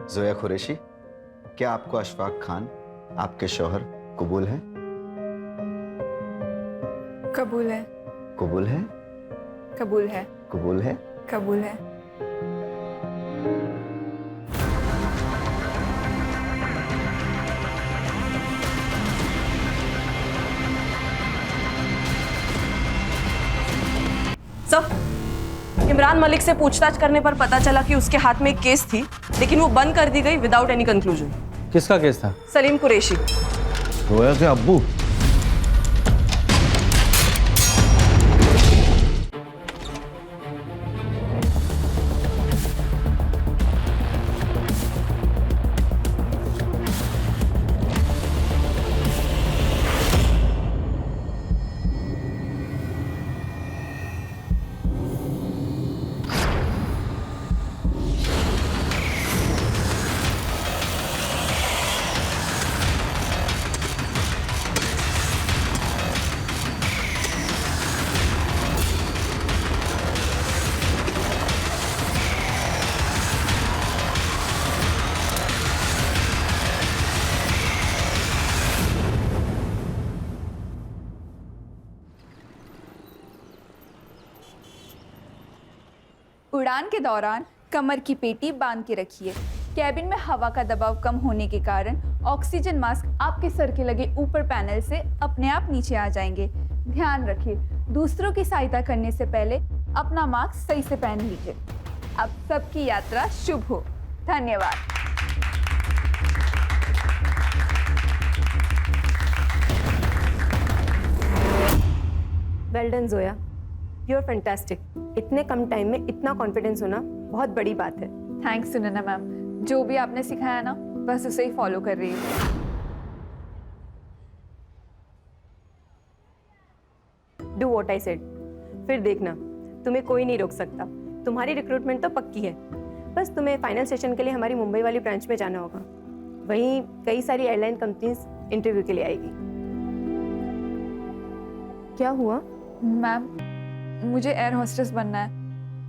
जोया कुरैशी, क्या आपको अशफाक खान आपके शौहर कबूल है? कबूल है। कबूल है? कबूल है। कबूल है? कबूल है। सर, इमरान मलिक से पूछताछ करने पर पता चला कि उसके हाथ में एक केस थी, लेकिन वो बंद कर दी गई विदाउट एनी कंक्लूजन। किसका केस था? सलीम कुरैशी। जोया के अब्बू? उड़ान के दौरान कमर की पेटी बांध के रखिए। कैबिन में हवा का दबाव कम होने के कारण ऑक्सीजन मास्क आपके सर के लगे ऊपर पैनल से अपने आप नीचे आ जाएंगे। ध्यान रखिए, दूसरों की सहायता करने से पहले अपना मास्क सही से पहन लीजिए। अब सबकी यात्रा शुभ हो। धन्यवाद। Well done Zoya, you are fantastic. इतने कम टाइम में इतना कॉन्फिडेंस होना बहुत बड़ी बात है। थैंक्स सुनैना मैम, जो भी आपने सिखाया ना बस उसे ही फॉलो कर रही हूँ। Do what I said. फिर देखना, तुम्हें कोई नहीं रोक सकता। तुम्हारी रिक्रूटमेंट तो पक्की है, बस तुम्हें फाइनल सेशन के लिए हमारी मुंबई वाली ब्रांच में जाना होगा। वहीं कई सारी एयरलाइन कंपनीज इंटरव्यू के लिए आएगी। क्या हुआ? मैम, मुझे एयर होस्टेस बनना है,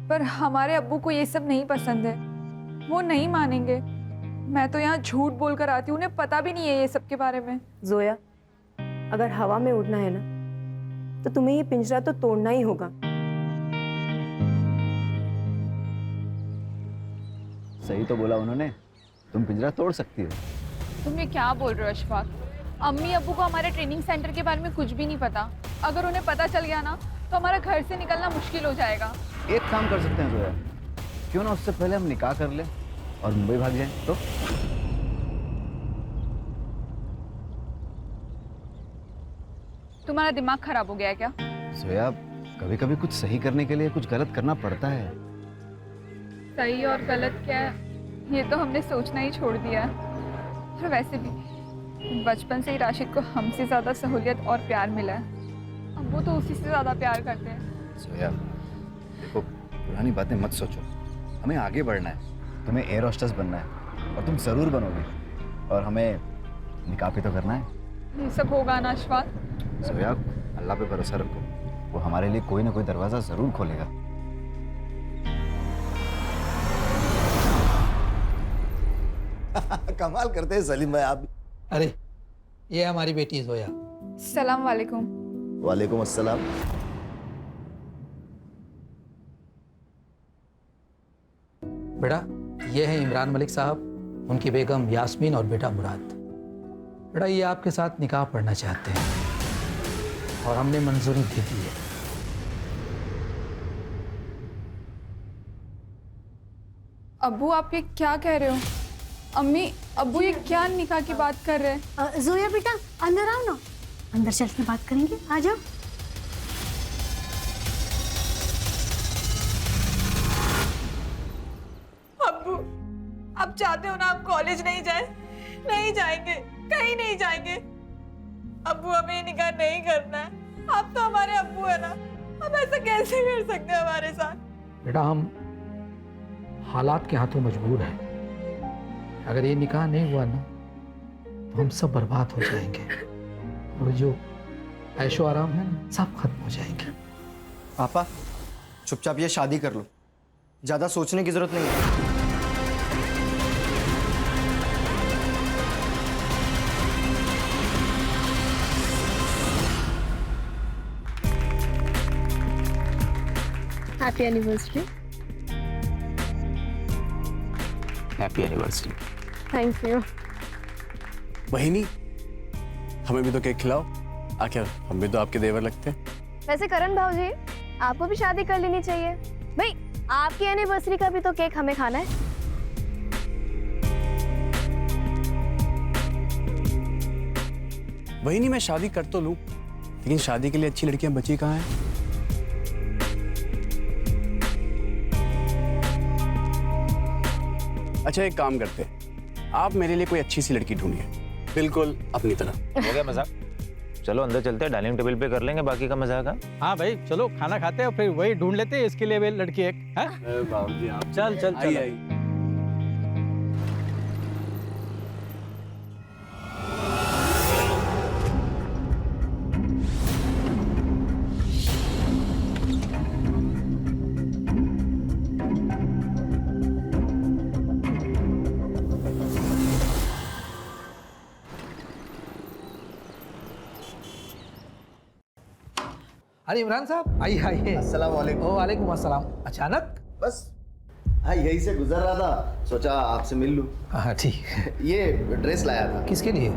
पर हमारे अब्बू को ये सब नहीं पसंद है। वो नहीं मानेंगे। मैं तो यहाँ झूठ बोलकर आती हूँ, उन्हें पता भी नहीं है ये सब के बारे में। जोया, अगर हवा में उड़ना है ना, तो तुम्हें ये पिंजरा तो तोड़ना ही होगा। सही तो बोला उन्होंने, तुम पिंजरा तोड़ सकती हो। तुम ये क्या बोल रहे हो अशफाक? अम्मी अब्बू को हमारे ट्रेनिंग सेंटर के बारे में कुछ भी नहीं पता। अगर उन्हें पता चल गया ना तो हमारा घर से निकलना मुश्किल हो जाएगा। एक काम कर सकते हैं जोया, क्यों ना उससे पहले हम निकाह कर लें और मुंबई भाग जाएं? तो तुम्हारा दिमाग खराब हो गया है क्या? जोया, कभी कभी कुछ सही करने के लिए कुछ गलत करना पड़ता है। सही और गलत क्या है ये तो हमने सोचना ही छोड़ दिया है। और वैसे भी बचपन से ही राशिद को हमसे ज़्यादा सहूलियत और प्यार मिला है। अब वो तो उसी से ज़्यादा प्यार करते हैं। जोया, देखो, पुरानी बातें मत सोचो, हमें आगे बढ़ना है। तुम्हें एयर होस्टेस बनना है और तुम ज़रूर बनोगे, और हमें निकाह भी तो करना है। ये सब होगा ना अशफाक? जोया, अल्लाह पे भरोसा रखो, वो हमारे लिए कोई ना कोई दरवाज़ा ज़रूर खोलेगा। कमाल करते हैं सलीम भाई आप। अरे, ये हमारी बेटी जोया। सलाम वालेकुम। वालेकुम अस्सलाम। बेटा, ये है इमरान मलिक साहब, उनकी बेगम यास्मीन और बेटा मुराद। बेटा, ये आपके साथ निकाह पढ़ना चाहते हैं और हमने मंजूरी दे दी है। अब्बू, आप ये क्या कह रहे हो? अम्मी अब्बू ये क्या निकाह की बात कर रहे हैं? जोया बेटा, अंदर आओ ना, अंदर चल के बात करेंगे। आ जाओ। अब्बू, आप चाहते हो ना आप कॉलेज नहीं जाए? नहीं जाएंगे, कहीं नहीं जाएंगे। अब्बू, हमें निकाह नहीं करना है। आप तो हमारे अब्बू है ना, अब ऐसा कैसे कर सकते हैं हमारे साथ? बेटा, हम हालात के हाथों मजबूर हैं। अगर ये निकाह नहीं हुआ ना तो हम सब बर्बाद हो जाएंगे, और जो ऐशो आराम है ना सब खत्म हो जाएंगे। पापा, चुपचाप ये शादी कर लो, ज्यादा सोचने की जरूरत नहीं है। Happy anniversary. Happy anniversary. Thank you. बहिनी, हमें भी तो केक खिलाओ। आखिर हम भी तो आपके देवर लगते हैं। वैसे करण भाऊजी, आपको भी शादी कर लेनी चाहिए भाई। आपकी एनिवर्सरी का भी तो केक हमें खाना है। बहिनी, मैं शादी कर तो लूं, लेकिन शादी के लिए अच्छी लड़कियां बची कहाँ हैं? अच्छा, एक काम करते हैं, आप मेरे लिए कोई अच्छी सी लड़की ढूंढिए, बिल्कुल अपनी तरह। हो गया मजाक? चलो अंदर चलते हैं, डाइनिंग टेबल पे कर लेंगे बाकी का मजाक। हाँ भाई चलो खाना खाते हैं और फिर वही ढूंढ लेते हैं इसके लिए भी लड़की एक। हाँ? बाबूजी, आप चल चल चल। आई। अरे इमरान साहब, आइए आइए। अस्सलाम वालेकुम। ओ वालेकुम अस्सलाम। अचानक? बस हाँ, यही से गुजर रहा था, सोचा आपसे मिल लूं। हाँ ठीक। ये ड्रेस लाया था किसके लिए?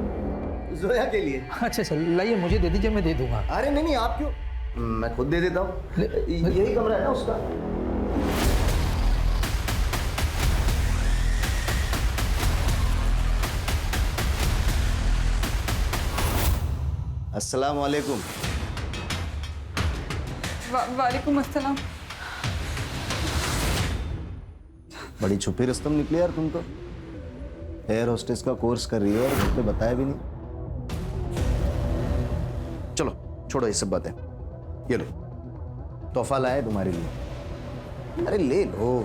जोया के लिए। अच्छा चल लाइए, मुझे दे दीजिए, मैं दे दूंगा। अरे नहीं नहीं, आप क्यों, मैं खुद दे देता हूँ। यही कमरा है ना उसका। अस्सलाम वालेकुम। वालेकुम अस्सलाम। बड़ी छुपी रुस्तम निकली यार तुम तो। एयर होस्टेस का कोर्स कर रही है और घर पे बताया भी नहीं। चलो छोड़ो ये सब बातें, ये लो तोहफा लाया तुम्हारे लिए। अरे ले लो,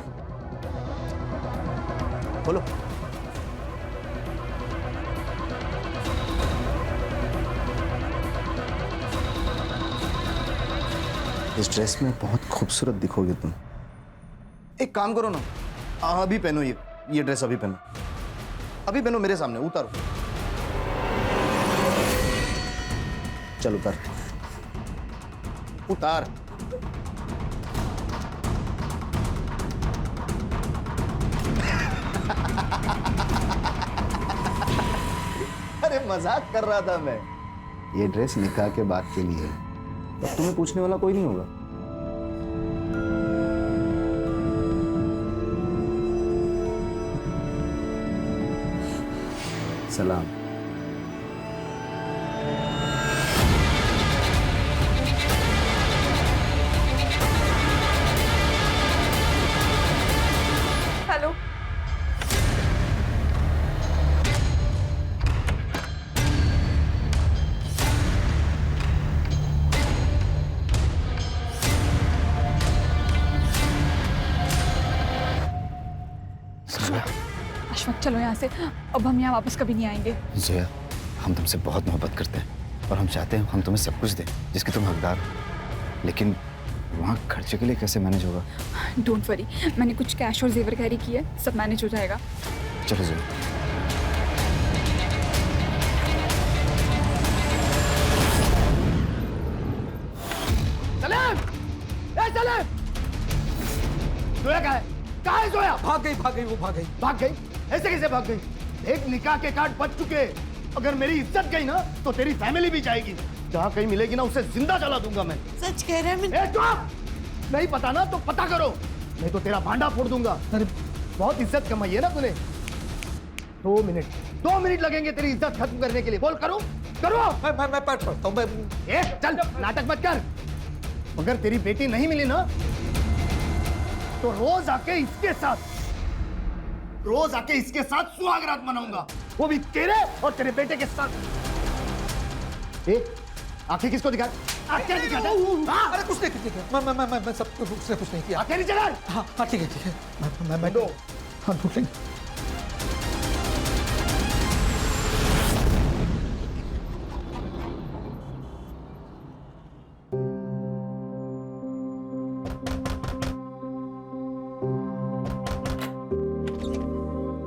बोलो। इस ड्रेस में बहुत खूबसूरत दिखोगे तुम। एक काम करो ना, अभी पहनो ये ड्रेस, अभी पहनो, अभी पहनो मेरे सामने, उतारो। चल उतार, उतार। अरे मजाक कर रहा था मैं। ये ड्रेस निकाह के बाद के लिए है, अब तुम्हें पूछने वाला कोई नहीं होगा। सलाम। हेलो। अशफाक चलो यहाँ से, अब हम यहाँ वापस कभी नहीं आएंगे। जोया, हम तुमसे बहुत मोहब्बत करते हैं और हम चाहते हैं हम तुम्हें सब कुछ दें जिसके तुम हकदार हो, लेकिन वहाँ खर्चे के लिए कैसे मैनेज होगा? डोंट वरी, मैंने कुछ कैश और जेवर कैरी किया है, सब मैनेज हो जाएगा। चलो जोया। जोया कहाँ है? कहाँ है जोया? भाग गई वो भाग गई। भाग गई? ऐसे कैसे भाग गई? एक निकाह के कार्ड बच चुके, अगर मेरी इज्जत गई ना तो तेरी फैमिली भी जाएगी। जहाँ कहीं मिलेगी ना उसे जिंदा जला दूंगा मैं। सच कह रहे हैं। ए चुप! नहीं पता ना तो पता करो, नहीं तो तेरा भांडा फोड़ दूंगा। अरे बहुत इज्जत कमाई है ना तूने। 2 मिनट लगेंगे तेरी इज्जत खत्म करने के लिए। बोल करो करो। मैं पढ़ता हूँ। ए चल, नाटक मत कर। अगर तेरी बेटी नहीं मिली ना तो रोज आके इसके साथ सुहागरात मनाऊंगा, वो भी तेरे और तेरे बेटे के साथ। ए आंखें किसको दिखा? आंखें दिखा। अरे कुछ नहीं, मैं सब कुछ नहीं किया। आंखें नीचे कर। हाँ ठीक है। मैं दो। हाँ ढूंढ लेंगे।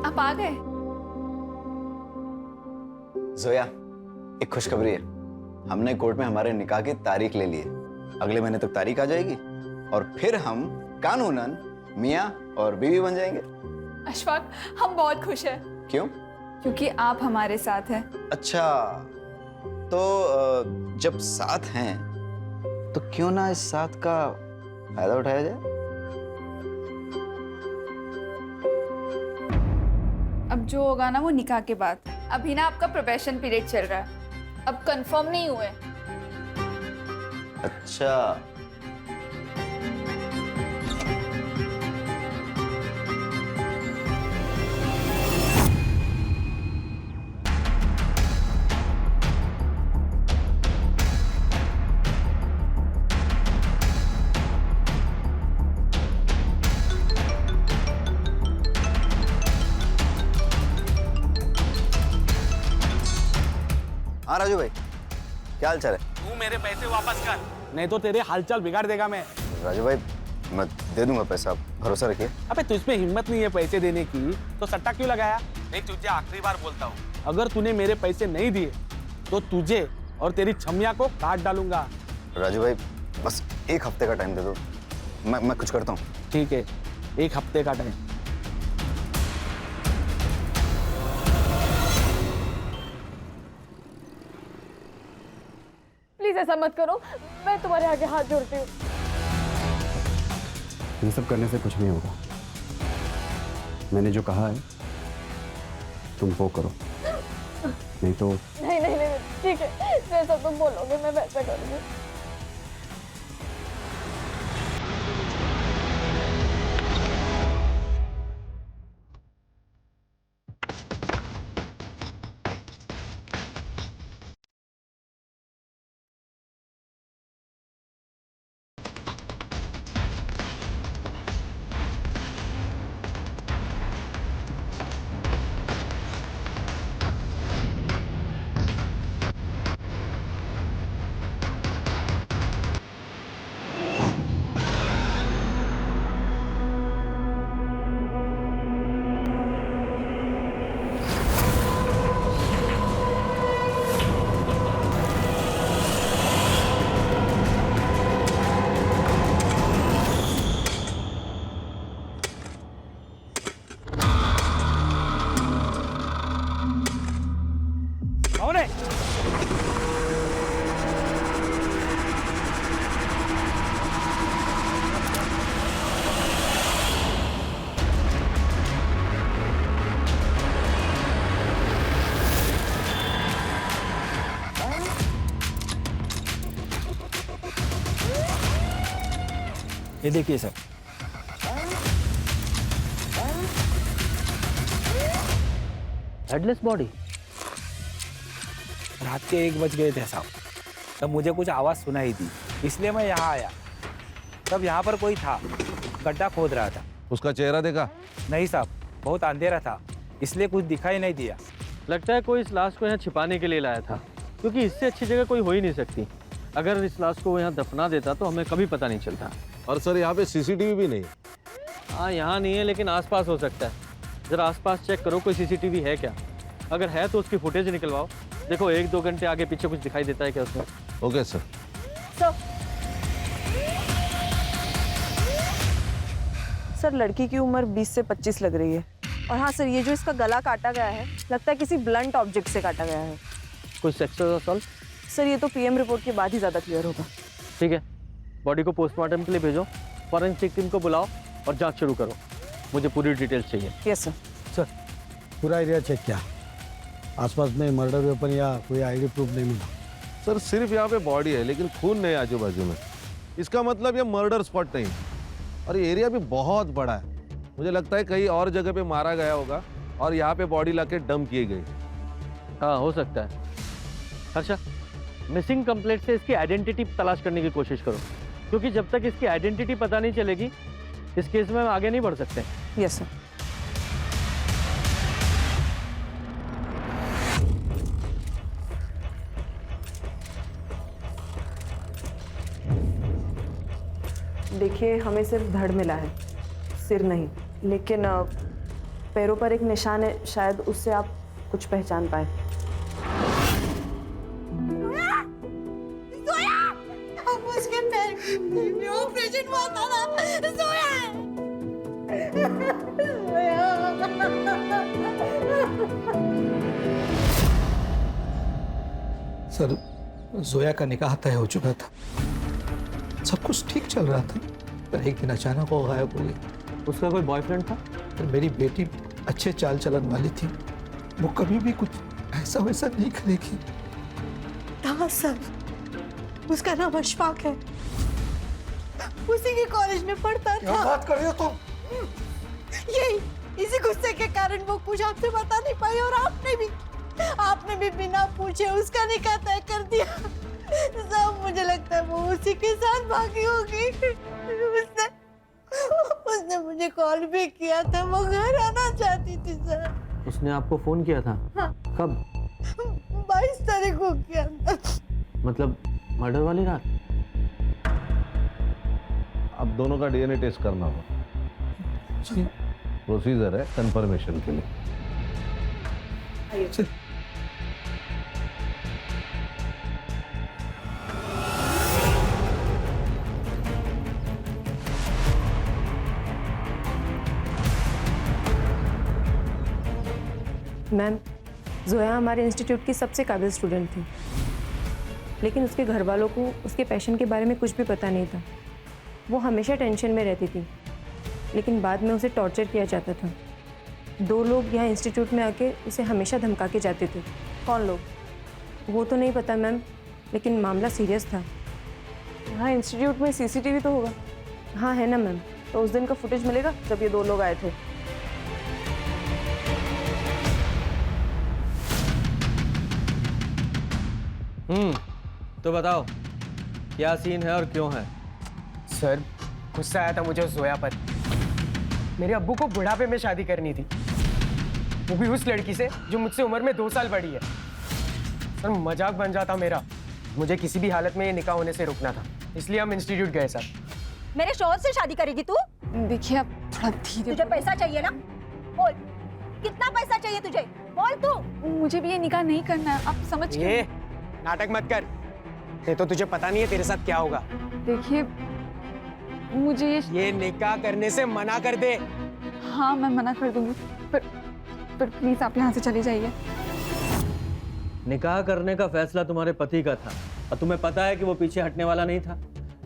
आप आ गए? जोया, एक खुशखबरी है, हमने कोर्ट में हमारे निकाह की तारीख ले ली है। अगले महीने तक तारीख आ जाएगी और फिर हम कानूनन मियाँ और बीवी बन जाएंगे। अशफाक, हम बहुत खुश हैं क्यों? क्योंकि आप हमारे साथ हैं। अच्छा, तो जब साथ हैं तो क्यों ना इस साथ का फायदा उठाया जाए? अब जो होगा ना वो निकाह के बाद। अभी ना आपका प्रोबेशन पीरियड चल रहा है, अब कंफर्म नहीं हुए। अच्छा, हाँ राजू भाई, क्या हाल चाल है? तू मेरे पैसे वापस कर, नहीं तो तेरे हालचाल बिगाड़ देगा मैं। राजू भाई, मैं दे दूंगा पैसा, आप भरोसा रखिए। अबे तुझमें हिम्मत नहीं है पैसे देने की, तो सट्टा क्यों लगाया? नहीं, तुझे आखिरी बार बोलता हूँ, अगर तूने मेरे पैसे नहीं दिए तो तुझे और तेरी छमिया को काट डालूंगा। राजू भाई, बस एक हफ्ते का टाइम दे दो, मैं कुछ करता हूँ। ठीक है, एक हफ्ते का टाइम। प्लीज ऐसा मत करो, मैं तुम्हारे आगे हाथ जोड़ती हूँ। ये सब करने से कुछ नहीं होगा। मैंने जो कहा है तुम वो करो, नहीं तो। नहीं नहीं नहीं, ठीक है, जैसा तुम बोलोगे मैं वैसा करूँगी। ये देखिए सर, हेडलेस बॉडी। रात के 1 बज गए थे साहब, तब मुझे कुछ आवाज़ सुनाई दी, इसलिए मैं यहाँ आया। तब यहाँ पर कोई था, गड्ढा खोद रहा था। उसका चेहरा देखा? नहीं साहब, बहुत अंधेरा था, इसलिए कुछ दिखाई नहीं दिया। लगता है कोई इस लाश को यहाँ छिपाने के लिए लाया था, क्योंकि इससे अच्छी जगह कोई हो ही नहीं सकती। अगर इस लाश को यहाँ दफना देता तो हमें कभी पता नहीं चलता। और सर यहाँ पे सीसीटीवी भी नहीं है। हाँ, यहाँ नहीं है, लेकिन आसपास हो सकता है। ज़रा आसपास चेक करो, कोई सीसीटीवी है क्या? अगर है तो उसकी फुटेज निकलवाओ। देखो 1-2 घंटे आगे पीछे कुछ दिखाई देता है क्या उसमें? Okay sir. सर, लड़की की उम्र 20 से 25 लग रही है। और हाँ सर, ये जो इसका गला काटा गया है, लगता है किसी ब्लंट ऑब्जेक्ट से काटा गया है। कोई सेक्सुअल असॉल्ट? सर, ये तो पीएम रिपोर्ट के बाद ही ज़्यादा क्लियर होगा। ठीक है, बॉडी को पोस्टमार्टम के लिए भेजो, फॉरेंसिक टीम को बुलाओ और जांच शुरू करो। मुझे पूरी डिटेल्स चाहिए। Yes sir. सर, पूरा एरिया चेक किया, आसपास में मर्डर वेपन या कोई आईडी प्रूफ नहीं मिला। सर सिर्फ यहाँ पे बॉडी है, लेकिन खून नहीं आजू बाजू में। इसका मतलब ये मर्डर स्पॉट नहीं। और ये एरिया भी बहुत बड़ा है, मुझे लगता है कहीं और जगह पे मारा गया होगा और यहाँ पे बॉडी लाके डंप की गई। हाँ, हो सकता है। अच्छा, मिसिंग कंप्लेंट से इसकी आइडेंटिटी तलाश करने की कोशिश करो, क्योंकि जब तक इसकी आइडेंटिटी पता नहीं चलेगी इस केस में हम आगे नहीं बढ़ सकते। Yes sir. देखिए, हमें सिर्फ धड़ मिला है, सिर नहीं। लेकिन पैरों पर एक निशान है, शायद उससे आप कुछ पहचान पाए। उसके पैर में ऑपरेशन हुआ था ना, सोया। सर, जोया का निकाह तय हो चुका था, सब कुछ ठीक चल रहा था, पर एक दिन अचानक वो गायब हो गई। उसका कोई बॉयफ्रेंड था? पर मेरी बेटी अच्छे चाल चलन वाली थी, वो कभी भी कुछ ऐसा वैसा नहीं करेगी। हाँ सर, उसका नाम अशफाक है, उसी के कॉलेज में पढ़ता था। क्या बात कर रही हो तुम? यही इसी गुस्से के कारण वो कुछ आपसे बता नहीं पाई, और आपने भी बिना पूछे उसका निकाह तय कर दिया। सब मुझे लगता है वो उसी के साथ भागी होगी। उसने मुझे कॉल भी किया था, वो घर आना चाहती थी सर। उसने आपको फोन किया था? हाँ। कब? 22 तारीख को किया था। मतलब मर्डर वाली रात? अब दोनों का डीएनए टेस्ट करना होगा, प्रोसीजर है कंफर्मेशन के लिए। मैम, जोया हमारे इंस्टीट्यूट की सबसे काबिल स्टूडेंट थी, लेकिन उसके घर वालों को उसके पैशन के बारे में कुछ भी पता नहीं था। वो हमेशा टेंशन में रहती थी, लेकिन बाद में उसे टॉर्चर किया जाता था। 2 लोग यहाँ इंस्टीट्यूट में आके उसे हमेशा धमका के जाते थे। कौन लोग? वो तो नहीं पता मैम, लेकिन मामला सीरियस था। यहाँ इंस्टीट्यूट में सीसीटीवी तो होगा? हाँ है ना मैम। तो उस दिन का फुटेज मिलेगा जब ये 2 लोग आए थे? तो बताओ क्या सीन है और क्यों है? सर, गुस्सा आया था मुझे उस जोया पर। मेरे अब्बू को बुढ़ापे में शादी करनी थी, वो भी उस लड़की से जो मुझसे उम्र में 2 साल बड़ी है। सर, मजाक बन जाता मेरा। मुझे किसी भी हालत में ये निकाह होने से रोकना था, इसलिए हम इंस्टीट्यूट गए सर। मेरे शौहर से शादी करेगी तू? देखिए आप थोड़ा धीरे। तुझे पैसा चाहिए ना? बोल, कितना पैसा चाहिए तुझे? बोल तू। मुझे भी ये निकाह नहीं करना है, आप समझ गए? ये नाटक मत कर, ये तो तुझे पता नहीं है तेरे साथ क्या होगा। देखिए मुझे ये निकाह करने से मना कर दे। हाँ मैं मना कर दूंगी, पर प्लीज आप यहाँ से चले जाइए। निकाह करने का फैसला तुम्हारे पति का था और तुम्हें पता है कि वो पीछे हटने वाला नहीं था,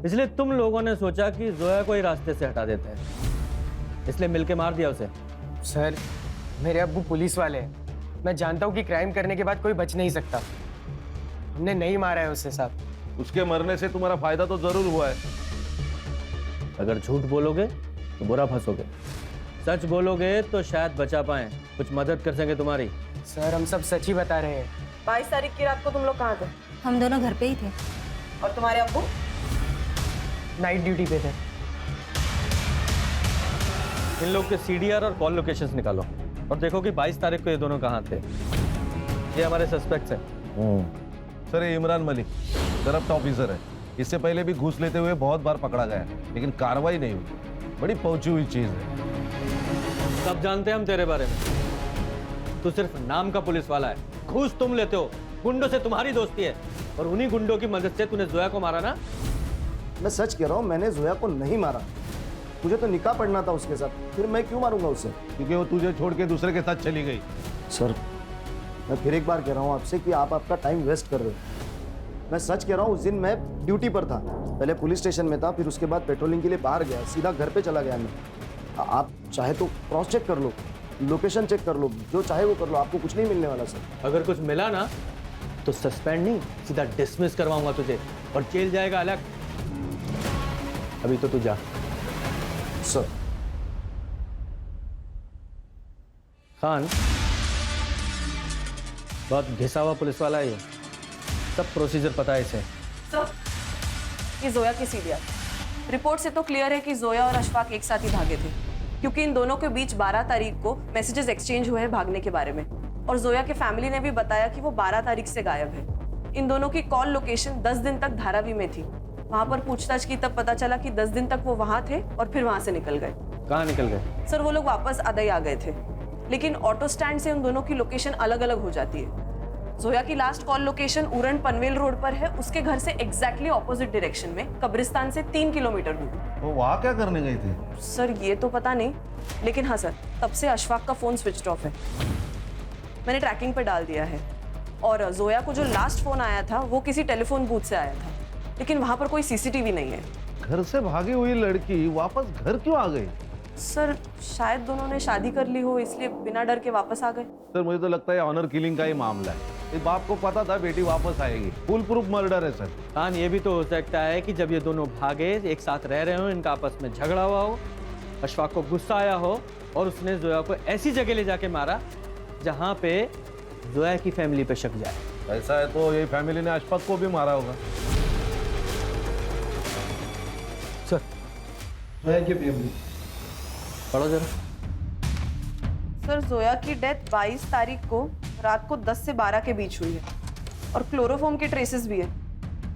इसलिए तुम लोगों ने सोचा कि जोया को ही रास्ते से हटा देते हैं, इसलिए मिलके मार दिया उसे। सर, मेरे अब्बू पुलिस वाले हैं, मैं जानता हूँ कि क्राइम करने के बाद कोई बच नहीं सकता। हमने नहीं मारा है उससे साहब। उसके मरने से तुम्हारा फायदा तो जरूर हुआ है। अगर झूठ बोलोगे तो बुरा फंसोगे, सच बोलोगे तो शायद बचा पाए, कुछ मदद कर सके तुम्हारी। सर, हम सब सच ही बता रहे हैं। 22 तारीख की रात को तुम लोग कहाँ थे? हम दोनों घर पे ही थे। और तुम्हारे अब्बू? नाइट ड्यूटी पे थे। इन लोग के सीडीआर और कॉल लोकेशंस निकालो और देखो कि 22 तारीख को ये दोनों कहाँ थे। ये हमारे सस्पेक्ट्स हैं। सर, ये इमरान मलिक करप्ट ऑफिसर है, इससे पहले भी घूस लेते हुए बहुत बार पकड़ा गया है, लेकिन कार्रवाई नहीं हुई। बड़ी पहुंची हुई चीज है। सब जानते हैं हम तेरे बारे में, तू सिर्फ नाम का पुलिस वाला है, घूस तुम लेते हो, गुंडों से तुम्हारी दोस्ती है और उन्हीं गुंडों की मदद से तूने जोया को मारा ना। मैं सच कह रहा हूँ, मैंने जोया को नहीं मारा। मुझे तो निकाह पढ़ना था उसके साथ, फिर मैं क्यों मारूंगा उसे? क्योंकि वो तुझे छोड़ के दूसरे के साथ चली गई। सर, मैं फिर एक बार कह रहा हूँ आपसे कि आप आपका टाइम वेस्ट कर रहे हो। मैं सच कह रहा हूँ, उस दिन मैं ड्यूटी पर था, पहले पुलिस स्टेशन में था, फिर उसके बाद पेट्रोलिंग के लिए बाहर गया, सीधा घर पे चला गया मैं। आप चाहे तो क्रॉस चेक कर लो, लोकेशन चेक कर लो, जो चाहे वो कर लो, आपको कुछ नहीं मिलने वाला सर। अगर कुछ मिला ना तो सस्पेंड नहीं, सीधा डिसमिस करवाऊंगा तुझे और जेल जाएगा अलग। अभी तो तू जा। सर। खान बहुत घिसा हुआ पुलिस वाला है ये, सब प्रोसीजर पता है इसे। सर, ये जोया की सीडीआर रिपोर्ट से तो क्लियर है कि जोया और अशफाक एक साथ ही भागे थे, क्योंकि इन दोनों के बीच 12 तारीख को मैसेजेस एक्सचेंज हुए हैं भागने के बारे में, और जोया के फैमिली ने भी बताया कि वो 12 तारीख से गायब है। इन दोनों की कॉल लोकेशन 10 दिन तक धारावी में थी। वहां पर पूछताछ की तब पता चला कि 10 दिन तक वो वहां थे और फिर वहां से निकल गए। कहाँ निकल गए? सर, वो लोग वापस अदई आ गए थे, लेकिन ऑटो स्टैंड से उन दोनों की लोकेशन अलग अलग हो जाती है। जोया की last call location Uran Panvel road पर है, उसके घर से एग्जैक्टली ऑपोजिट डायरेक्शन में, कब्रिस्तान से 3 किलोमीटर दूर। वो वहाँ क्या करने गई थी? सर ये तो पता नहीं, लेकिन हाँ सर, तब से अशफाक का फोन स्विच ऑफ है। मैंने ट्रैकिंग पर डाल दिया है। और जोया को जो लास्ट फोन आया था वो किसी टेलीफोन बूथ से आया था, लेकिन वहां पर कोई सीसीटीवी नहीं है। घर से भागी हुई लड़की वापस घर क्यों आ गई? सर शायद दोनों ने शादी कर ली हो, इसलिए बिना डर के वापस आ गए। सर मुझे तो लगता है ऑनर किलिंग का ही मामला है। इस बाप को पता था बेटी वापस आएगी, फुल प्रूफ मर्डर है सर। कान ये भी तो हो सकता है कि जब ये दोनों भागे, एक साथ रह रहे हो, इनका आपस में झगड़ा हुआ हो, अशफाक को गुस्सा आया हो और उसने जोया को ऐसी जगह ले जाके मारा जहां पे जोया की फैमिली पे शक जाए। ऐसा है तो ये फैमिली ने अशफाक को भी मारा होगा। सर जोया की फैमिली पढ़ो जरा। सर जोया की डेथ 22 तारीख को रात को 10 से 12 के बीच हुई है और क्लोरोफॉर्म के ट्रेसेस भी है।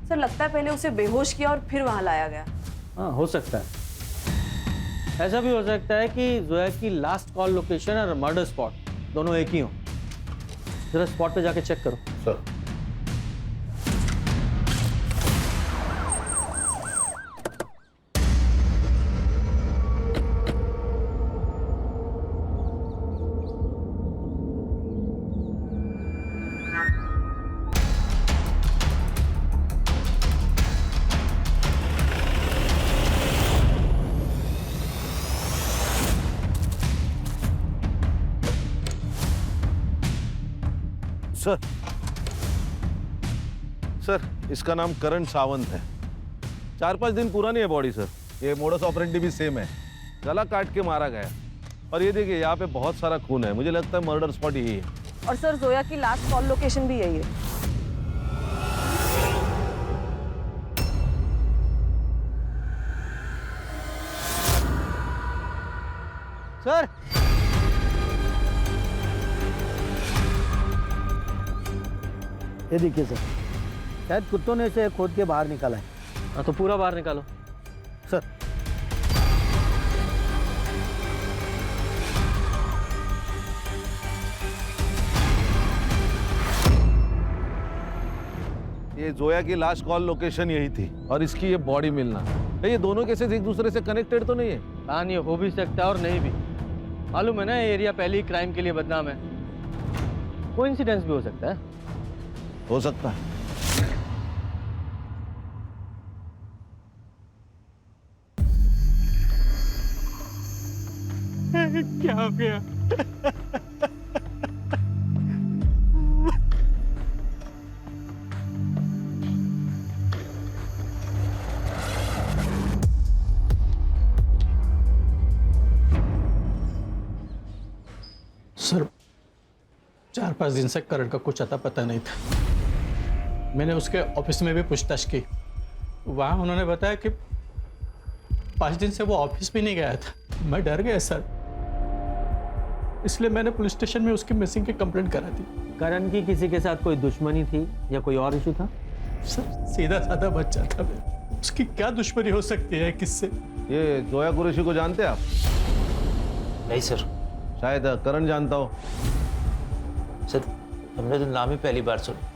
सर लगता है पहले उसे बेहोश किया और फिर वहां लाया गया। हाँ हो सकता है। ऐसा भी हो सकता है कि जोया की लास्ट कॉल लोकेशन और मर्डर स्पॉट दोनों एक ही हो। जरा स्पॉट पे जाके चेक करो। सर सर सर इसका नाम करण सावंत है। 4-5 दिन पुरानी है बॉडी सर। ये मोडस ऑपरेंडी भी सेम है, गला काट के मारा गया। और ये देखिए यहाँ पे बहुत सारा खून है, मुझे लगता है मर्डर स्पॉट यही है। और सर जोया की लास्ट कॉल लोकेशन भी यही है। सर ये देखिए सर, शायद कुत्तों ने इसे खोद के बाहर निकाला है। हाँ तो पूरा बाहर निकालो। सर ये जोया की लास्ट कॉल लोकेशन यही थी और इसकी ये बॉडी मिलना, ये दोनों केसेस एक दूसरे से कनेक्टेड तो नहीं है? कान ये हो भी सकता है और नहीं भी। मालूम है ना ये एरिया पहले ही क्राइम के लिए बदनाम है। कोइंसिडेंस भी हो सकता है। हो सकता है। क्या हो गया? सर 4-5 दिन से करण का कुछ अता पता नहीं था। मैंने उसके ऑफिस में भी पूछताछ की, वहाँ उन्होंने बताया कि 5 दिन से वो ऑफिस भी नहीं गया था। मैं डर गया सर, इसलिए मैंने पुलिस स्टेशन में उसकी मिसिंग की कंप्लेंट करा दी। करण की किसी के साथ कोई दुश्मनी थी या कोई और इशू था? सर सीधा साधा बच्चा था मैं, उसकी क्या दुश्मनी हो सकती है किससे? ये जोया कुरैशी को जानते हैं आप? नहीं सर। शायद करण जानता हो। सर हमने तो नाम ही पहली बार सुना।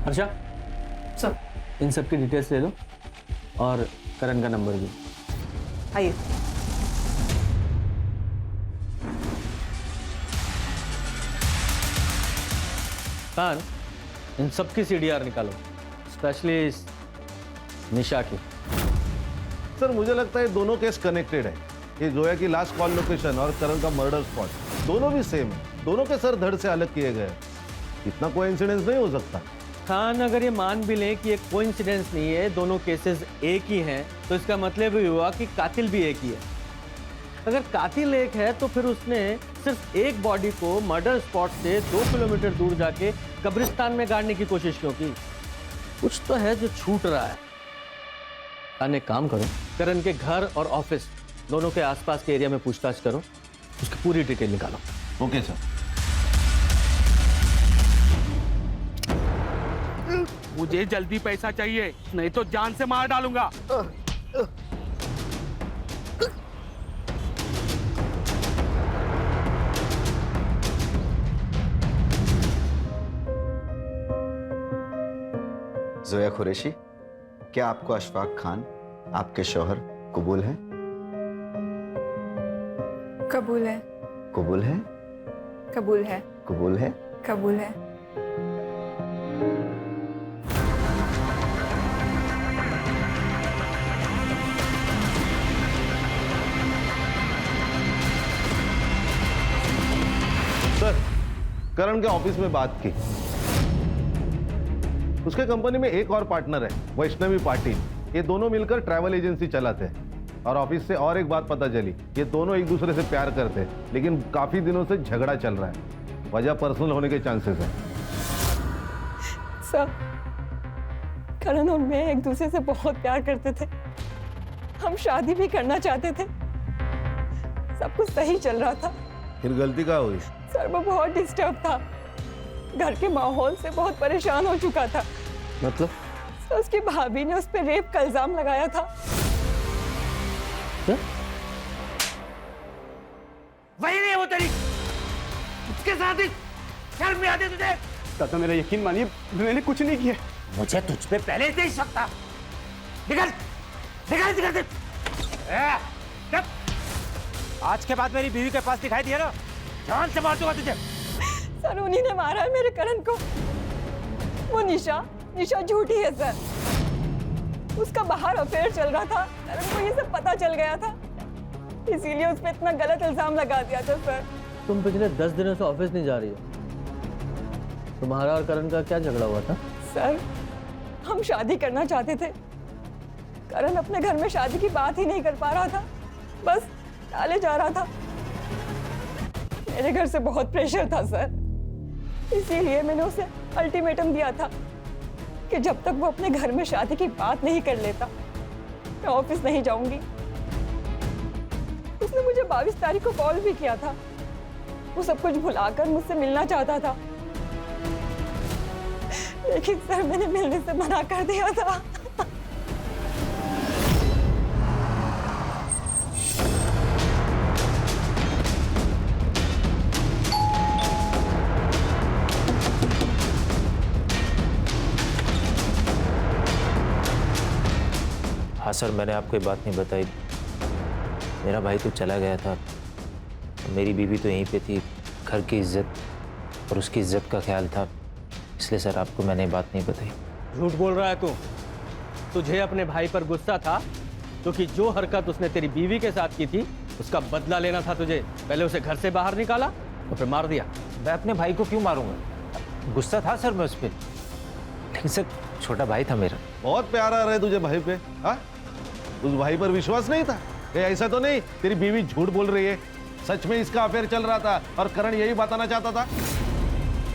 अच्छा सर इन सब की डिटेल्स ले लो और करण का नंबर भी। आइए। कान इन सब की सीडीआर निकालो, स्पेशली इस निशा की। सर मुझे लगता है दोनों केस कनेक्टेड है। ये जोया की लास्ट कॉल लोकेशन और करण का मर्डर स्पॉट दोनों भी सेम है। दोनों के सर धड़ से अलग किए गए। इतना कोइंसिडेंस नहीं हो सकता। खान अगर ये मान भी लें कि ये कोइंसिडेंस नहीं है, दोनों केसेस एक ही हैं, तो इसका मतलब ये हुआ कि कातिल भी एक ही है। अगर कातिल एक है तो फिर उसने सिर्फ एक बॉडी को मर्डर स्पॉट से 2 किलोमीटर दूर जाके कब्रिस्तान में गाड़ने की कोशिश क्यों की? कुछ तो है जो छूट रहा है। खान एक काम करो, करण के घर और ऑफिस दोनों के आसपास के एरिया में पूछताछ करो, उसकी पूरी डिटेल निकालो। Okay sir. मुझे जल्दी पैसा चाहिए, नहीं तो जान से मार डालूंगा। जोया कुरैशी, क्या आपको अशफाक खान आपके शौहर कबूल है? कबूल है। कबूल है? कबूल है। कबूल है? कबूल है। सर, करण के ऑफिस में बात की। उसके कंपनी में एक और पार्टनर है, वैष्णवी पाटिल। ये दोनों मिलकर ट्रैवल एजेंसी चलाते हैं। और ऑफिस से और एक बात पता चली, ये दोनों एक दूसरे से प्यार करते हैं, लेकिन काफी दिनों से झगड़ा चल रहा है। वजह पर्सनल होने के चांसेस है। सर, करण और मैं एक दूसरे से बहुत प्यार करते थे। हम शादी भी करना चाहते थे। सब कुछ सही चल रहा था। फिर गलती क्या हुई? सर, वो बहुत डिस्टर्ब था। घर के माहौल से बहुत परेशान हो चुका था। मतलब? सर, उसकी भाभी ने उस पर रेप का इल्जाम लगाया था। वही नहीं है वो तेरी, उसके साथ ही शर्म नहीं आती तुझे? चाचा मेरा यकीन मानिए, मैंने कुछ नहीं किया। मुझे तुझ पे पहले से ही शक था। निकल निकल निकल से। आज के बाद मेरी बीवी के पास दिखाई दिया ना, जान से मार दूंगा तुझे। सर, उन्हीं ने मारा है मेरे करण को। वो निशा झूठी है सर। उसका बाहर अफेयर चल रहा था। करण को ये सब पता चल गया था, इसीलिए उस पर इतना गलत इल्जाम लगा दिया था सर। तुम पिछले 10 दिनों से ऑफिस नहीं जा रही हो। तुम्हारा और करण का क्या झगड़ा हुआ था? सर, हम शादी करना चाहते थे। करण अपने घर में शादी की बात ही नहीं कर पा रहा था, बस टाले जा रहा था। मेरे घर से बहुत प्रेशर था सर, इसीलिए मैंने उसे अल्टीमेटम दिया था कि जब तक वो अपने घर में शादी की बात नहीं कर लेता, मैं ऑफिस नहीं जाऊंगी। उसने मुझे 22 तारीख को कॉल भी किया था। वो सब कुछ भुलाकर मुझसे मिलना चाहता था, लेकिन सर मैंने मिलने से मना कर दिया था। हाँ सर, मैंने आपको ये बात नहीं बताई। मेरा भाई तो चला गया था, मेरी बीवी तो यहीं पे थी। घर की इज्जत और उसकी इज्जत का ख्याल था, इसलिए सर आपको मैंने ये बात नहीं बताई। झूठ बोल रहा है तू। तुझे अपने भाई पर गुस्सा था क्योंकि जो हरकत उसने तेरी बीवी के साथ की थी उसका बदला लेना था तुझे। पहले उसे घर से बाहर निकाला और फिर मार दिया। मैं अपने भाई को क्यों मारूंगा? गुस्सा था सर मैं उस पर, लेकिन सर छोटा भाई था मेरा। बहुत प्यारा रहे तुझे भाई पे। हाँ, उस भाई पर विश्वास नहीं था? ये ऐसा तो नहीं तेरी बीवी झूठ बोल रही है? सच में इसका अफेयर चल रहा था और करण यही बताना चाहता था?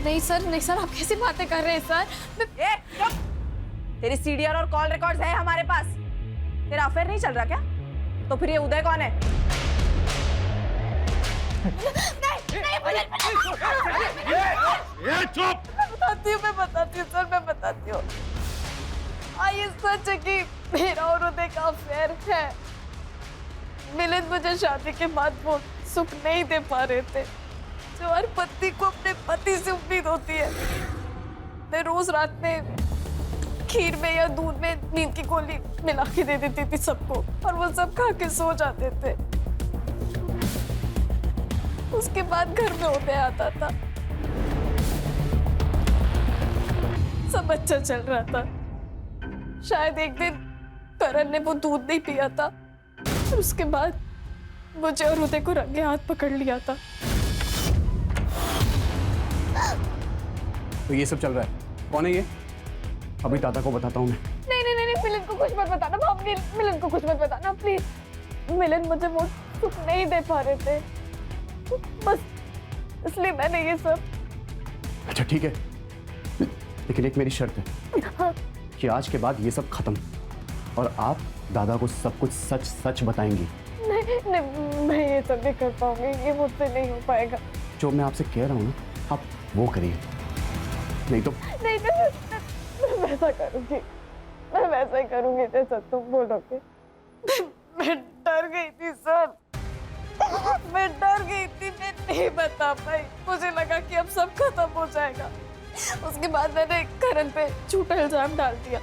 नहीं सर, आप कैसी बातें कर रहे हैं सर? तेरी सीडीआर और कॉल रिकॉर्ड्स है हमारे पास। तेरा अफेयर नहीं चल रहा क्या? तो फिर ये उदय कौन है? चुप! मैं बताती हूँ सर, मैं बताती हूँ। ये सच है कि मेरा और उदय का अफेयर है। मिलिंद मुझे शादी के बाद वो सुख नहीं दे पा रहे थे जो हर पत्नी को अपने पति से उम्मीद होती है। मैं रोज रात में खीर में या दूध में नींद की गोली मिला के दे देती थी सबको, और वो सब खा के सो जाते थे। उसके बाद घर में उदय आता था, सब अच्छा चल रहा था। शायद एक दिन करण ने वो दूध नहीं पिया था, और उसके बाद मुझे और उदय को रंगे हाथ पकड़ लिया था। तो ये सब चल रहा है, कौन है ये? अभी दादा को बताता हूँ मैं। नहीं, मिलिंद को कुछ मत बताना भाभी, मिलिंद को कुछ मत बताना प्लीज। मिलिंद मुझे वो सुख नहीं दे पा रहे थे, बस इसलिए मैंने ये सब। अच्छा ठीक है, लेकिन एक मेरी शर्त है कि आज के बाद ये सब खत्म, और आप दादा को सब कुछ सच सच बताएंगी। नहीं, मैं ये सब नहीं कर पाऊंगी, ये मुझसे नहीं हो पाएगा। जो मैं आपसे कह रहा हूँ ना, आप वो करिए, नहीं तो। नहीं, मैं वैसा करूंगी, मैं वैसा ही करूंगी जैसा तुम बोलोगे। मैं डर गई थी सर, मैं डर गई थी, मैं नहीं बता पाई। मुझे लगा कि अब सब खत्म हो जाएगा, उसके बाद मैंने करण पे झूठा इल्जाम डाल दिया।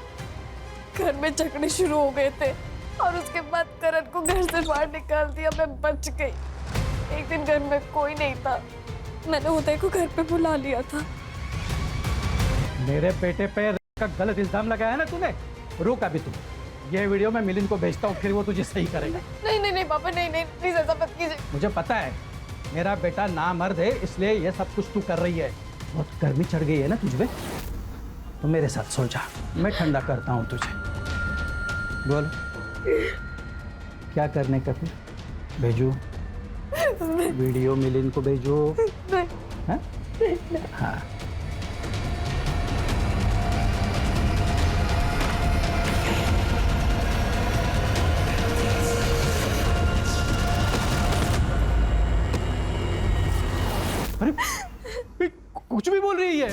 घर में झगड़े शुरू हो गए थे और उसके बाद करण को घर से बाहर निकाल दिया। मैं बच गई। एक दिन घर में कोई नहीं था, मैंने उदय को घर पे बुला लिया था। मेरे बेटे पे का गलत इल्जाम लगाया ना तूने, रोक अभी तू। ये वीडियो मैं मिलिंद को भेजता हूँ, फिर वो तुझे सही करेगा। नहीं नहीं नहीं पापा, नहीं नहीं प्लीज ऐसा मत कीजिए। मुझे पता है मेरा बेटा नामर्द है, इसलिए ये सब कुछ तू कर रही है। बहुत गर्मी चढ़ गई है ना तुझ पे, तो मेरे साथ सो जा, मैं ठंडा करता हूँ तुझे। बोल क्या करने का फिर? भेजू वीडियो मिलिंद को भेजो? हाँ? हाँ। अरे कुछ भी बोल रही है।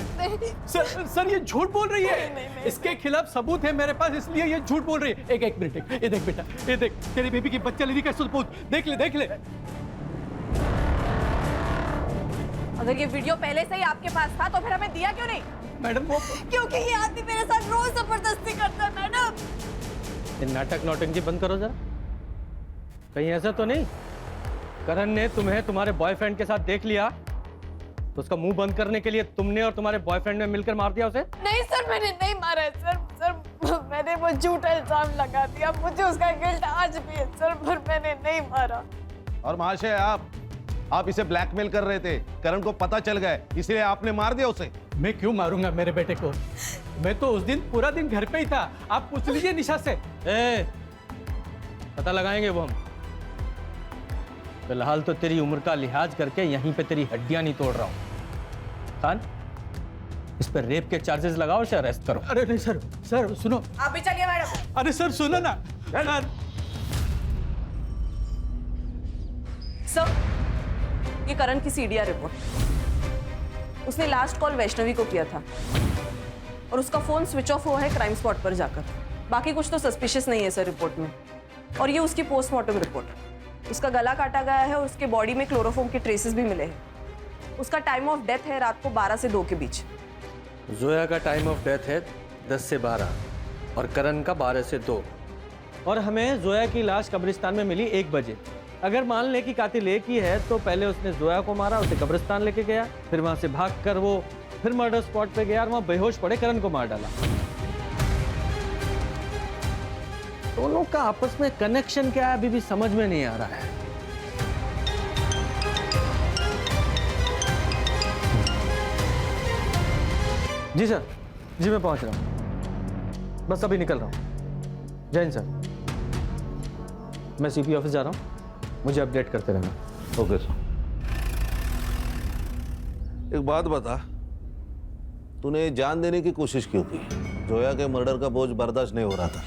सर ये झूठ बोल रही है। नहीं, इसके खिलाफ सबूत है मेरे पास, इसलिए ये झूठ बोल रही है। एक मिनट, ये देख बेटा, ये देख तेरी बेबी की बच्चा लेने का सबूत, देख ले। अगर ये वीडियो पहले से ही आपके पास था तो फिर हमें दिया क्यों नहीं? मैडम वो क्योंकि ये आदमी मेरे साथ रोज जबरदस्ती करता है मैडम। ये नाटक नौटंकी बंद करो जरा। कहीं ऐसा तो नहीं करण ने तुम्हें तुम्हारे बॉयफ्रेंड के साथ देख लिया तो उसका मुंह बंद करने के लिए तुमने और तुम्हारे बॉयफ्रेंड ने मिलकर मार दिया उसे? नहीं सर, मैंने नहीं मारा है सर मैंने वो झूठा इल्जाम लगा दिया। मुझे उसका गिल्ट आज भी है सर, पर मैंने नहीं मारा। और महाशय आप इसे ब्लैकमेल कर रहे थे, करण को पता चल गया, इसलिए आपने मार दिया उसे। मैं क्यों मारूंगा मेरे बेटे को? मैं तो उस दिन पूरा दिन घर पे ही था, आप पूछ लीजिए निशा से। पता लगाएंगे वो हम। फिलहाल तो तेरी उम्र का लिहाज करके यहीं पे तेरी हड्डियां नहीं तोड़ रहा हूं। खान, इस पर रेप के चार्जेस लगाओ या अरेस्ट करो। अरे नहीं सर सुनो। आप भी चलिए मैडम। अरे सर सुनो ना। सर, ये करण की सीडीआर रिपोर्ट। उसने लास्ट कॉल वैष्णवी को किया था और उसका फोन स्विच ऑफ हुआ है क्राइम स्पॉट पर जाकर। बाकी कुछ तो सस्पिशियस नहीं है सर रिपोर्ट में। और ये उसकी पोस्टमार्टम रिपोर्ट। उसका गला काटा गया है और उसके बॉडी में क्लोरोफॉर्म के ट्रेसेस भी मिले हैं। उसका टाइम ऑफ डेथ है रात को 12 से 2 के बीच। जोया का टाइम ऑफ डेथ है 10 से 12 और करण का 12 से 2। और हमें जोया की लाश कब्रिस्तान में मिली 1 बजे। अगर मान ले कि कातिल एक ही है तो पहले उसने जोया को मारा, उसे कब्रिस्तान लेके गया, फिर वहां से भागकर वो फिर मर्डर स्पॉट पे गया और वहां बेहोश पड़े करण को मार डाला। दोनों का आपस में कनेक्शन क्या है अभी भी समझ में नहीं आ रहा है। जी सर, जी मैं पहुंच रहा हूं, बस अभी निकल रहा हूं। जय हिंद सर। मैं सीपी ऑफिस जा रहा हूं, मुझे अपडेट करते रहना। Okay sir. एक बात बता, तूने जान देने की कोशिश क्यों की? जोया के मर्डर का बोझ बर्दाश्त नहीं हो रहा था।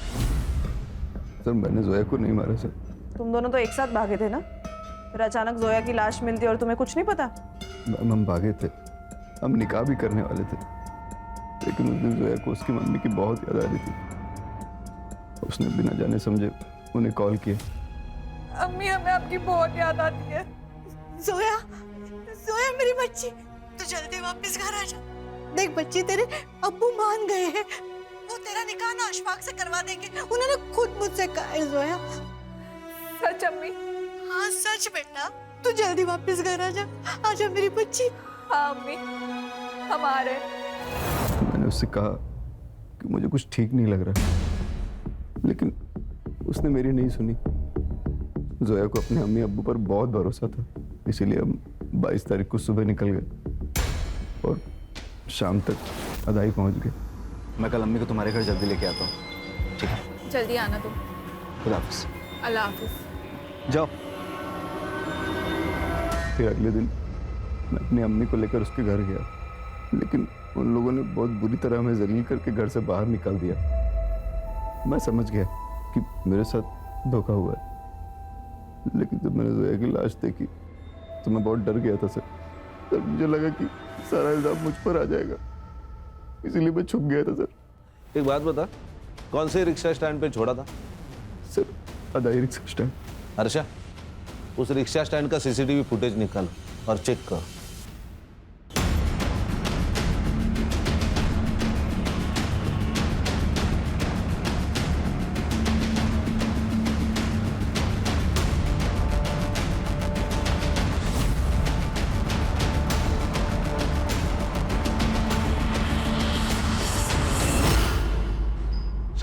सर मैंने जोया को नहीं मारा सर। तुम दोनों तो एक साथ भागे थे ना, फिर अचानक जोया की लाश मिलती और तुम्हें कुछ नहीं पता? हम भागे थे, हम निकाह भी करने वाले थे, लेकिन उस दिन जोया को उसकी मम्मी की बहुत याद आ रही थी। उसने बिना जाने समझे उन्हें कॉल किया। अम्मी, हमें आपकी बहुत याद आती है। जोया, जोया मेरी बच्ची, तू जल्दी वापस घर आ जा। देख बच्ची, तेरे अब्बू मान गए हैं, वो तेरा निकाह ना अशफाक से करवा देंगे। उन्होंने खुद मुझसे कहा है जोया। सच अम्मी? हाँ सच बेटा, तू जल्दी वापस घर आ जा। आ जा मेरी बच्ची। हाँ अम्मी, हम आ रहे हैं। मैंने उससे कहा कि मुझे कुछ ठीक नहीं लग रहा, लेकिन उसने मेरी नहीं सुनी। जोया को अपने अम्मी अब्बू पर बहुत भरोसा था, इसीलिए हम 22 तारीख को सुबह निकल गए और शाम तक अदाई पहुंच गए। मैं कल अम्मी को तुम्हारे घर जल्दी लेके आता हूँ, ठीक है? जल्दी आना तुम। खुदा हाफिज। अल्लाह हाफिज। जाओ। फिर अगले दिन मैं अपनी अम्मी को लेकर उसके घर गया, लेकिन उन लोगों ने बहुत बुरी तरह हमें जलील करके घर से बाहर निकाल दिया। मैं समझ गया कि मेरे साथ धोखा हुआ है, लेकिन जब मैंने जोया की लाश देखी तो मैं बहुत डर गया था सर। तब मुझे लगा कि सारा इल्जाम मुझ पर आ जाएगा, इसीलिए मैं छुप गया था सर। एक बात बता, कौन से रिक्शा स्टैंड पे छोड़ा था? सर अदाई रिक्शा स्टैंड। हर्षा, उस रिक्शा स्टैंड का सीसीटीवी फुटेज निकाल और चेक कर।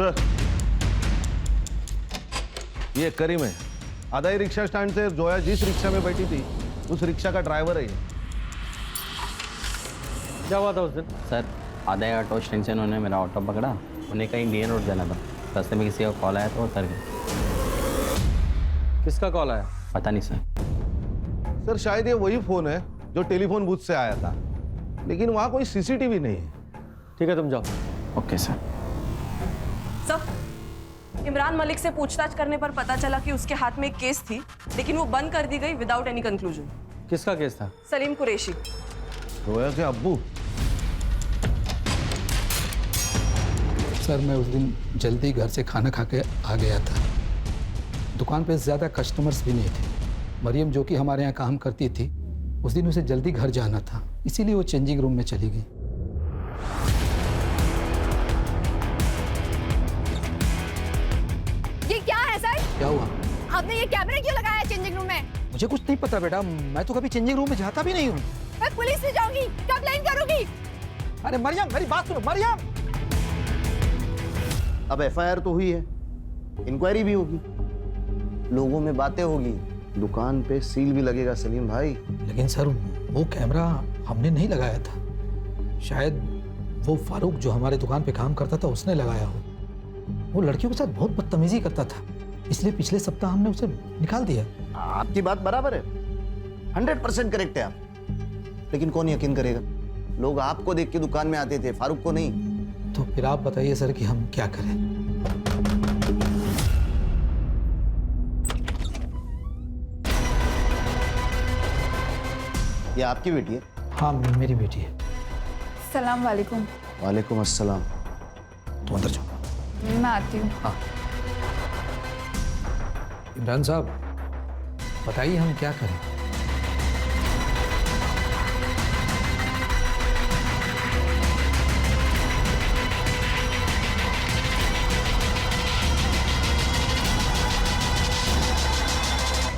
सर, ये करीम है। आधा ही रिक्शा स्टैंड से जोया जिस रिक्शा में बैठी थी उस रिक्शा का ड्राइवर है ये। क्या हुआ था उस दिन? सर, आधा ऑटो स्टैंड से उन्होंने मेरा ऑटो पकड़ा। उन्हें कहीं इंडियन रोड जाना था। रास्ते में किसी का कॉल आया तो उतर गए। किसका कॉल आया? पता नहीं सर। सर शायद ये वही फोन है जो टेलीफोन बूथ से आया था, लेकिन वहां कोई सीसीटीवी नहीं है। ठीक है, तुम जाओ। Okay sir. Sir, Imran Malik से पूछताछ करने पर पता चला कि उसके हाथ में एक केस थी, लेकिन वो बंद कर दी गई विदाउट एनी कंक्लूजन। किसका केस था? सलीम कुरैशी। जोया के अब्बू? सर, मैं उस दिन जल्दी घर से खाना खा के आ गया था। दुकान पे ज़्यादा कस्टमर्स भी नहीं थे। मरियम जो कि हमारे यहाँ काम करती थी, उस दिन उसे जल्दी घर जाना था, इसीलिए वो चेंजिंग रूम में चली गई। ये क्या है सर? क्या हुआ? आपने ये कैमरा क्यों लगाया चेंजिंग रूम में? मुझे कुछ नहीं पता बेटा, मैं तो कभी चेंजिंग रूम में जाता भी नहीं हूँ। मैं पुलिस से जाऊंगी, कंप्लेन करूंगी। अरे मरियम, मेरी बात सुनो मरियम। अब एफआईआर तो हुई है, इंक्वायरी भी होगी, लोगों में बातें होगी, दुकान पे सील भी लगेगा सलीम भाई। लेकिन सर, वो कैमरा हमने नहीं लगाया था। शायद वो फारूक जो हमारे दुकान पे काम करता था उसने लगाया हो। वो लड़कियों के साथ बहुत बदतमीजी करता था, इसलिए पिछले सप्ताह हमने उसे निकाल दिया। आपकी बात बराबर है, 100% करेक्ट है आप, लेकिन कौन यकीन करेगा? लोग आपको देख के दुकान में आते थे, फारूक को नहीं। तो फिर आप बताइए सर कि हम क्या करें? ये आपकी बेटी है? हाँ, मेरी बेटी है। सलाम वालेकुम। वालेकुम अस्सलाम। तुम अंदर जाओ। मैं आती हूँ। हाँ। इमरान साहब, बताइए हम क्या करें?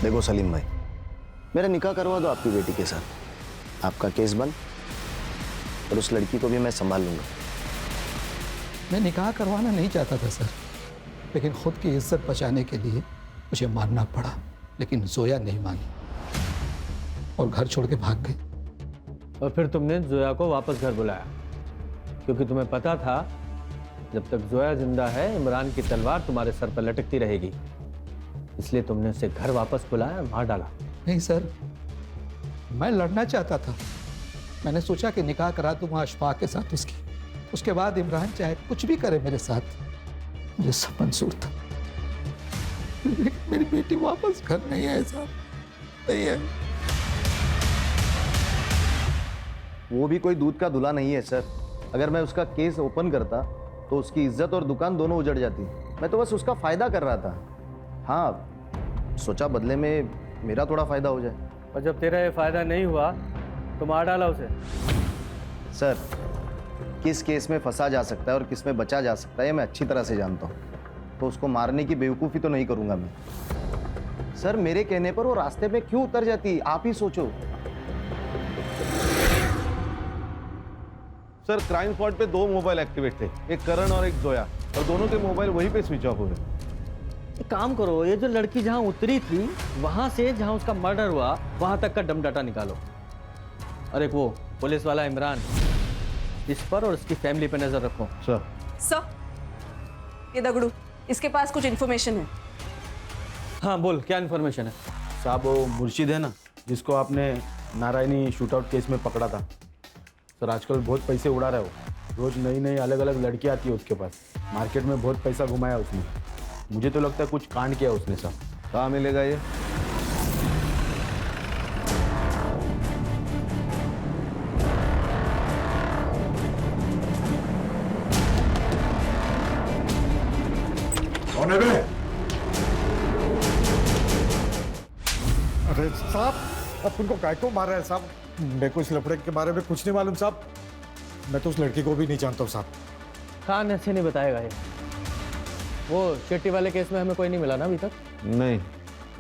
देखो सलीम भाई, मेरा निकाह करवा दो आपकी बेटी के साथ, आपका केस बंद, और उस लड़की को भी मैं संभाल लूंगा। मैं निकाह करवाना नहीं चाहता था सर, लेकिन खुद की इज्जत बचाने के लिए मुझे मानना पड़ा। लेकिन जोया नहीं मानी और घर छोड़ के भाग गई। और फिर तुमने जोया को वापस घर बुलाया, क्योंकि तुम्हें पता था जब तक जोया जिंदा है इमरान की तलवार तुम्हारे सर पर लटकती रहेगी, इसलिए तुमने उसे घर वापस बुलाया, मार डाला। नहीं सर, मैं लड़ना चाहता था। मैंने सोचा कि निकाह करा दूंगा अशफाक के साथ उसकी, उसके बाद इमरान चाहे कुछ भी करे मेरे साथ, मुझे सब मंजूर था। लेकिन मेरी बेटी वापस घर नहीं है साहब, नहीं है। वो भी कोई दूध का धुला नहीं है सर। अगर मैं उसका केस ओपन करता तो उसकी इज्जत और दुकान दोनों उजड़ जाती। मैं तो बस उसका फायदा कर रहा था। हाँ, सोचा बदले में मेरा थोड़ा फायदा हो जाए। और जब तेरा ये फायदा नहीं हुआ तो मार डाला उसे। सर, किस केस में फंसा जा सकता है और किस में बचा जा सकता है मैं अच्छी तरह से जानता हूँ, तो उसको मारने की बेवकूफ़ी तो नहीं करूँगा मैं। सर, मेरे कहने पर वो रास्ते में क्यों उतर जाती, आप ही सोचो। सर, क्राइम स्पॉट पे 2 मोबाइल एक्टिवेट थे, एक करण और एक जोया, और दोनों के मोबाइल वहीं पे स्विच ऑफ हो गए। एक काम करो, ये जो लड़की जहाँ उतरी थी वहां से जहाँ उसका मर्डर हुआ वहां तक का डम डाटा निकालो। और एक वो पुलिस वाला इमरान, इस पर और उसकी फैमिली पे नजर रखो। सर, ये दगड़ू, इसके पास कुछ इन्फॉर्मेशन है। हाँ बोल, क्या इन्फॉर्मेशन है? साहब, वो मुर्शिद है ना जिसको आपने नारायणी शूटआउट केस में पकड़ा था सर, आजकल बहुत पैसे उड़ा रहा है वो। रोज नई नई अलग अलग लड़की आती है उसके पास। मार्केट में बहुत पैसा घुमाया उसने। मुझे तो लगता है कुछ कांड किया उसने साहब। कहाँ मिलेगा ये? कौन है बे? अरे साहब, अब तुमको काय को मार रहे हैं साहब? मेरे को इस लफड़े के बारे में कुछ नहीं मालूम साहब। मैं तो उस लड़की को भी नहीं जानता हूँ साहब। खान ऐसे नहीं बताएगा ये। वो शेट्टी वाले केस में हमें कोई नहीं मिला ना अभी तक? नहीं।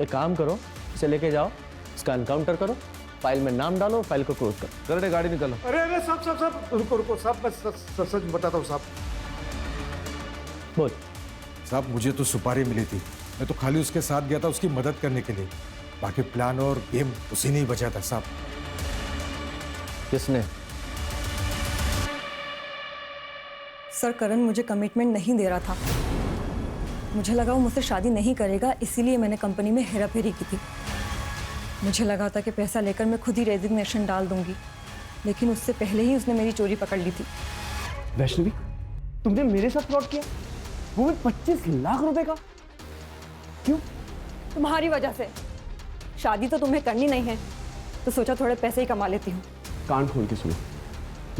एक काम करो, इसे लेके जाओ, इसका एनकाउंटर करो, फाइल में नाम डालो, फाइल को क्लोज करो। करने गाड़ी निकालो। अरे अरे साहब साहब साहब, रुको रुको साहब, मैं सच बताता हूँ साहब। बोल। साहब मुझे तो सुपारी मिली थी, मैं तो खाली उसके साथ गया था उसकी मदद करने के लिए, बाकी प्लान और गेम उसी ने ही बचा था साहब। किसने? सर करण मुझे कमिटमेंट नहीं दे रहा था। मुझे लगा वो मुझसे शादी नहीं करेगा, इसीलिए मैंने कंपनी में हेराफेरी की थी। मुझे लगा था कि पैसा लेकर मैं खुद ही रेजिग्नेशन डाल दूंगी, लेकिन उससे पहले ही उसने मेरी चोरी पकड़ ली थी। वैष्णवी, तुमने मेरे साथ फ्रॉड किया, वो भी 25 लाख रुपए का? क्यों? तुम्हारी वजह से। शादी तो तुम्हें करनी नहीं है, तो सोचा थोड़े पैसे ही कमा लेती हूँ। कान खोल के सुनो,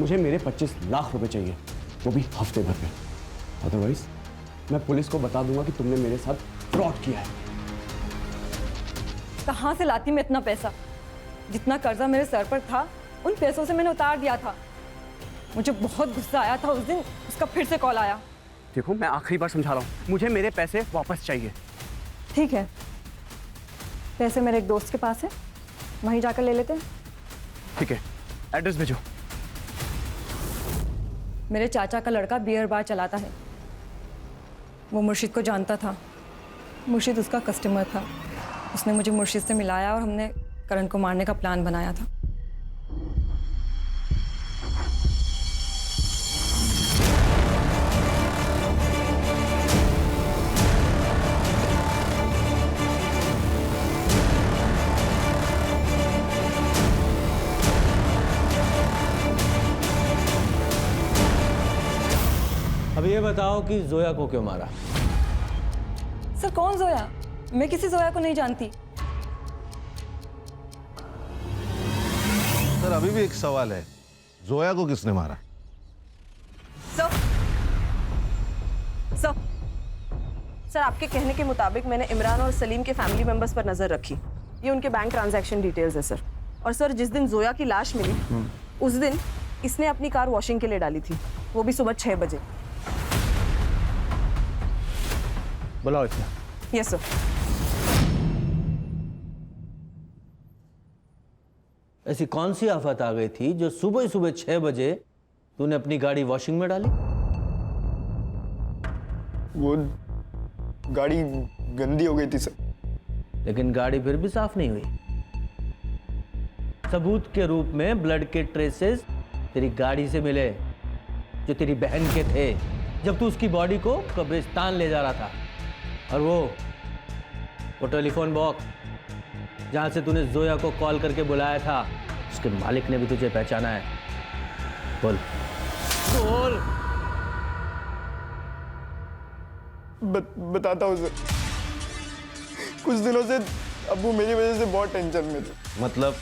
मुझे मेरे 25 लाख रुपए चाहिए, वो भी हफ्ते भर में। अदरवाइज मैं पुलिस को बता दूंगा कि तुमने मेरे साथ फ्रॉड किया है। कहाँ से लाती मैं इतना पैसा? जितना कर्जा मेरे सर पर था उन पैसों से मैंने उतार दिया था। मुझे बहुत गुस्सा आया था उस दिन, उसका फिर से कॉल आया। देखो मैं आखिरी बार समझा रहा हूँ, मुझे मेरे पैसे वापस चाहिए। ठीक है, पैसे मेरे एक दोस्त के पास है, वहीं जाकर ले लेते हैं। ठीक है, एड्रेस भेजो। मेरे चाचा का लड़का बियर बार चलाता है, वो मुर्शिद को जानता था। मुर्शिद उसका कस्टमर था। उसने मुझे मुर्शिद से मिलाया और हमने करण को मारने का प्लान बनाया था। अब ये बताओ कि जोया को क्यों मारा? सर कौन जोया? मैं किसी जोया को नहीं जानती। सर अभी भी एक सवाल है, जोया को किसने मारा? सर आपके कहने के मुताबिक मैंने इमरान और सलीम के फैमिली मेंबर्स पर नजर रखी। ये उनके बैंक ट्रांजैक्शन डिटेल्स है सर। और सर जिस दिन जोया की लाश मिली उस दिन इसने अपनी कार वॉशिंग के लिए डाली थी, वो भी सुबह 6 बजे। बुलाओ इतना। Yes sir. ऐसी कौन सी आफत आ गई थी जो सुबह सुबह 6 बजे तूने अपनी गाड़ी वॉशिंग में डाली? वो गाड़ी गंदी हो गई थी सर। लेकिन गाड़ी फिर भी साफ नहीं हुई। सबूत के रूप में ब्लड के ट्रेसेस तेरी गाड़ी से मिले, जो तेरी बहन के थे, जब तू उसकी बॉडी को कब्रिस्तान ले जा रहा था। और वो टेलीफोन बॉक्स जहां से तूने जोया को कॉल करके बुलाया था, उसके मालिक ने भी तुझे पहचाना है। बोल बोल। बताता हूँ सर। कुछ दिनों से अब्बू मेरी वजह से बहुत टेंशन में थे। मतलब?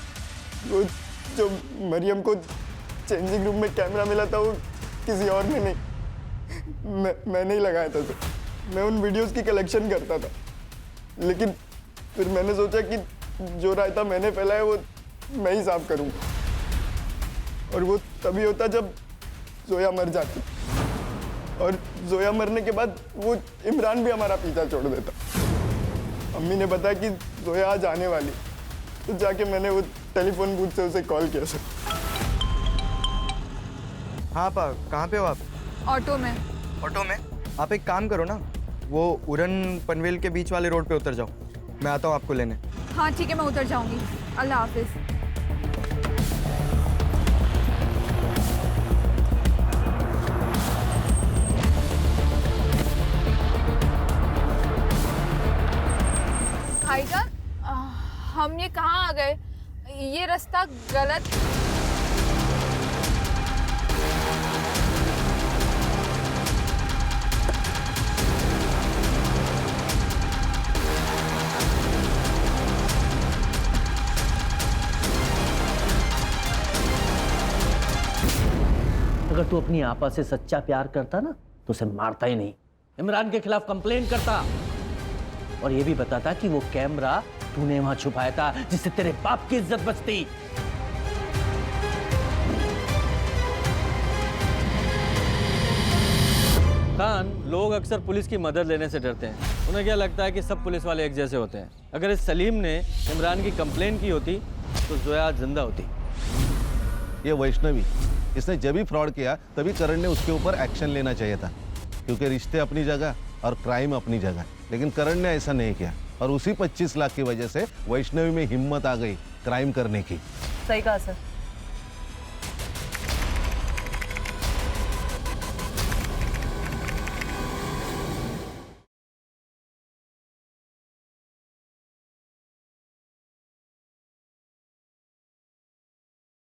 वो जो मरियम को चेंजिंग रूम में कैमरा मिला था वो किसी और ने नहीं, मैंने ही लगाया था सर। मैं उन वीडियोस की कलेक्शन करता था, लेकिन फिर मैंने सोचा कि जो रायता मैंने फैलाया वो मैं ही साफ करूँगा। और वो तभी होता जब जोया मर जाती, और जोया मरने के बाद वो इमरान भी हमारा पीछा छोड़ देता। अम्मी ने बताया कि जोया आज आने वाली, तो जाके मैंने वो टेलीफोन बूथ से उसे कॉल किया सर। हाँ पा, कहाँ पे हो आप? ऑटो में। ऑटो में? आप एक काम करो ना, वो उड़न पनवेल के बीच वाले रोड पे उतर जाओ, मैं आता हूँ आपको लेने। हाँ ठीक है, मैं उतर जाऊंगी। अल्लाह हाफिज। भाईजान, हम ये कहाँ आ गए? ये रास्ता गलत। अगर तू अपनी आपा से सच्चा प्यार करता ना तो उसे मारता ही नहीं, इमरान के खिलाफ कंप्लेन करता और ये भी बताता कि वो कैमरा तूने वहां छुपाया था जिससे तेरे बाप की इज्जत बचती। खान, लोग अक्सर पुलिस की मदद लेने से डरते हैं। उन्हें क्या लगता है कि सब पुलिस वाले एक जैसे होते हैं। अगर इस सलीम ने इमरान की कंप्लेन की होती तो जोया आज जिंदा होती। ये वैष्णवी, इसने जब भी फ्रॉड किया तभी करण ने उसके ऊपर एक्शन लेना चाहिए था, क्योंकि रिश्ते अपनी जगह और क्राइम अपनी जगह है, लेकिन करण ने ऐसा नहीं किया और उसी 25 लाख की वजह से वैष्णवी में हिम्मत आ गई क्राइम करने की। सही कहा सर।